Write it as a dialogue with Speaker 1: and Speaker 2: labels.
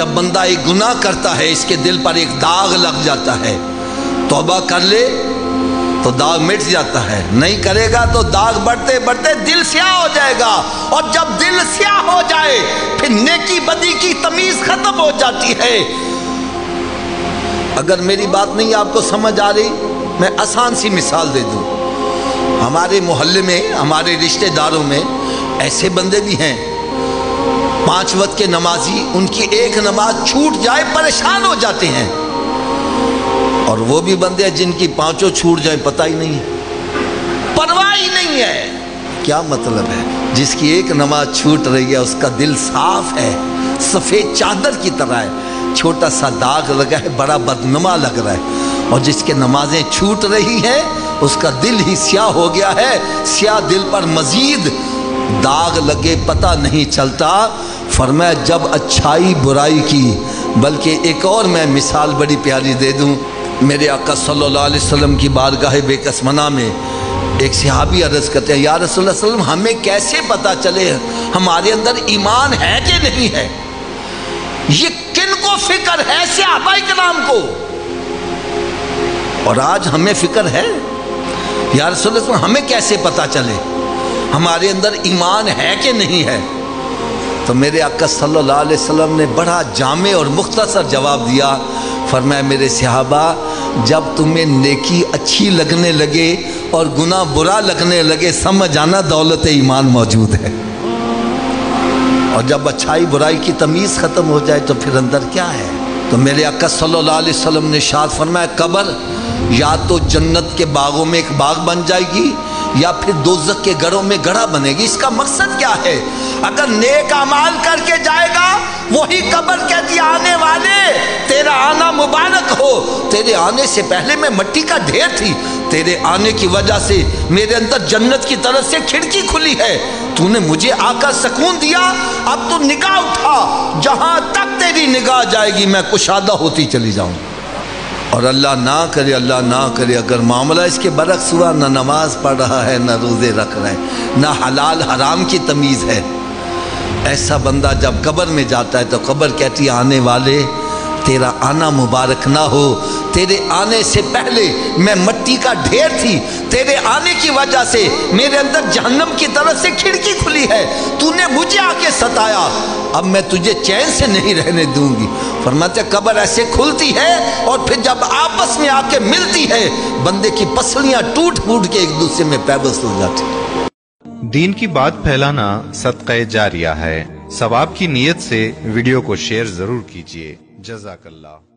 Speaker 1: जब बंदा एक गुनाह करता है इसके दिल पर एक दाग लग जाता है, तौबा कर ले तो दाग मिट जाता है, नहीं करेगा तो दाग बढ़ते बढ़ते दिल स्याह हो जाएगा। और जब दिल स्याह हो जाए फिर नेकी बदी की तमीज खत्म हो जाती है। अगर मेरी बात नहीं आपको समझ आ रही, मैं आसान सी मिसाल दे दूं। हमारे मोहल्ले में, हमारे रिश्तेदारों में ऐसे बंदे भी हैं 5 वक्त के नमाजी, उनकी एक नमाज छूट जाए परेशान हो जाते हैं। और वो भी बंदे हैं जिनकी 5 छूट जाए पता ही नहीं है, परवाह ही नहीं है। क्या मतलब है? जिसकी एक नमाज छूट रही है उसका दिल साफ है, सफेद चादर की तरह है, छोटा सा दाग लगा है, बड़ा बदनुमा लग रहा है। और जिसके नमाजें छूट रही हैं उसका दिल ही स्याह हो गया है, स्याह दिल पर मजीद दाग लगे पता नहीं चलता। फरमाया जब अच्छाई बुराई की, बल्कि एक और मैं मिसाल बड़ी प्यारी दे दूं। मेरे आका सल्लल्लाहु अलैहि वसल्लम की बारगाह बेकसमना में एक सहाबी अर्ज करते हैं, या रसूलुल्लाह सल्लल्लाहु अलैहि वसल्लम हमें कैसे पता चले हमारे अंदर ईमान है कि नहीं है? ये किन को फिक्र है? सहाबा इकराम को। और आज हमें फिक्र है, या रसूलुल्लाह सल्लल्लाहु अलैहि वसल्लम हमें कैसे पता चले हमारे अंदर ईमान है कि नहीं है? तो मेरे आका सल्लल्लाहु अलैहि वसल्लम ने बड़ा जामे और मुख्तसर जवाब दिया। फरमाया मेरे सहाबा, जब तुम्हें नेकी अच्छी लगने लगे और गुनाह बुरा लगने लगे, समझ आना दौलत ईमान मौजूद है। और जब अच्छाई बुराई की तमीज़ ख़त्म हो जाए तो फिर अंदर क्या है? तो मेरे आका सल्लल्लाहु अलैहि वसल्लम ने इरशाद फरमाया, कब्र या तो जन्नत के बागों में एक बाग बन जाएगी या फिर दोज़ख के घरों में गड़ा बनेगी। इसका मकसद क्या है? अगर नेक अमाल करके जाएगा वही कब्र कहती आने वाले तेरा आना मुबारक हो, तेरे आने से पहले मैं मिट्टी का ढेर थी, तेरे आने की वजह से मेरे अंदर जन्नत की तरफ से खिड़की खुली है, तूने मुझे आकर सुकून दिया, अब तू निगाह उठा, जहां तक तेरी निगाह जाएगी मैं कुशादा होती चली जाऊं। और अल्लाह ना करे, अल्लाह ना करे, अगर मामला इसके बरक्स हुआ, ना नमाज पढ़ रहा है, ना रोज़े रख रहा है, ना हलाल हराम की तमीज़ है, ऐसा बंदा जब कब्र में जाता है तो कब्र कहती है आने वाले तेरा आना मुबारक ना हो, तेरे आने से पहले मैं मिट्टी का ढेर थी, तेरे आने की वजह से मेरे अंदर जहन्नम की तरफ से खिड़की खुली है, तूने मुझे आके सताया, अब मैं तुझे चैन से नहीं रहने दूंगी। फरमाते कब्र ऐसे खुलती है और फिर जब आपस में आके मिलती है बंदे की पसलियां टूट फूट के एक दूसरे में पैबस्त हो जाती है।
Speaker 2: दीन की बात फैलाना सदक़े जारिया है। सवाब की नीयत से वीडियो को शेयर जरूर कीजिए। जज़ाकल्लाह।